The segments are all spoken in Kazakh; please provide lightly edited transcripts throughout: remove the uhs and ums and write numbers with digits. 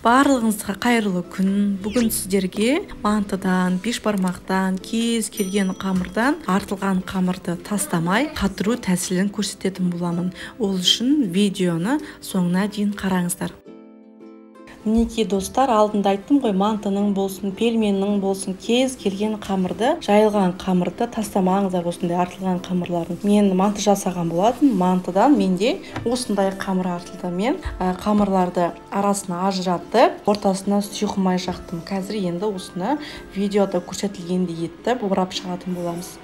Барлығыңызға қайырлы күн. Бүгін сіздерге мантыдан, бешбармақтан, кез келген қамырдан артылған қамырды тастамай қатыру тәсілін көрсететін боламын. Ол үшін видеоны соңына дейін қараңыздар. Мінекей достар, алдында айттым ғой, мантының болсын, пельменнің болсын, кез келген қамырды, жайылған қамырды тастамаңыздар, осындай артылған қамырларын. Мен манты жасаған болатын, мантыдан менде осындай қамыр артылды. Мен қамырларды арасына ажыратып, ортасына сұйық май жақтым. Қазір енді осыны видеода көрсетілгендей етіп орап шығатын боламыз.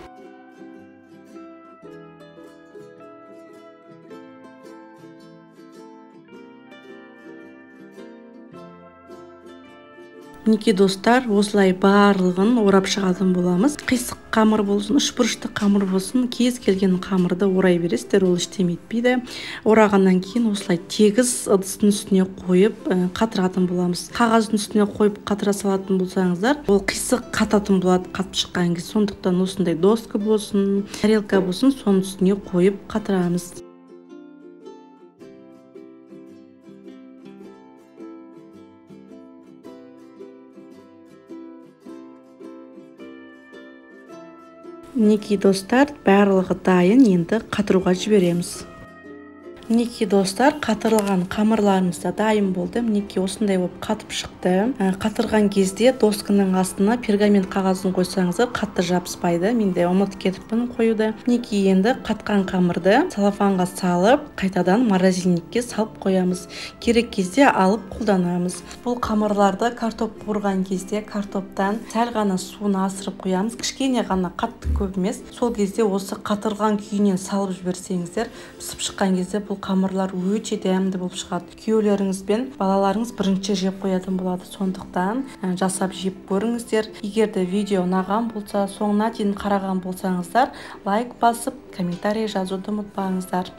Мінекей достар, осылай барлығын орап шығатын боламыз. Қисық қамыр болсын, үшбұрышты қамыр болсын, кез келген қамырды орай бересіздер, ол ештеме етпейді. Орағаннан кейін осылай тегіс ыдыстың үстіне қойып қатыратын боламыз. Қағаздың үстіне қойып қатыра салатын болсаңыздар, ол қисық қататын болады қатып шыққан кезде. Сондықтан осындай доска болсын, тарелка болсын, соның үстіне қойып қатырамыз. Мінекей достар, барлығы дайын, енді қатыруға жібереміз. Мінекей достар, қатырылған қамырларымыз да дайын болды. Мінекей осындай болып қатып шықты. Қатырған кезде досканың астына пергамент қағазын қойсаңыздар, қатты жабыспайды. Мен де ұмытып кетіппін қоюды. Мінекей енді қатқан қамырды салафанға салып, қайтадан морозильникке салып қоямыз. Керек кезде алып қолданамыз. Бұл қамырларды картоп қуырған кезде картоптан сәл ғана суын асырып қоямыз. Кішкене ғана, қатты көп емес. Сол кезде осы қатырған күйінен салып жіберсеңіздер, пісіп шыққан кезде бұл қамырлар өте дәмді болып шығады. Күйеулеріңіз бен балаларыңыз бірінші жеп қоятын болады. Сондықтан жасап жеп көріңіздер. Егер де видео ұнаған болса, соңына дейін қараған болсаңыздар, лайк басып, комментарий жазуды ұмытпаңыздар.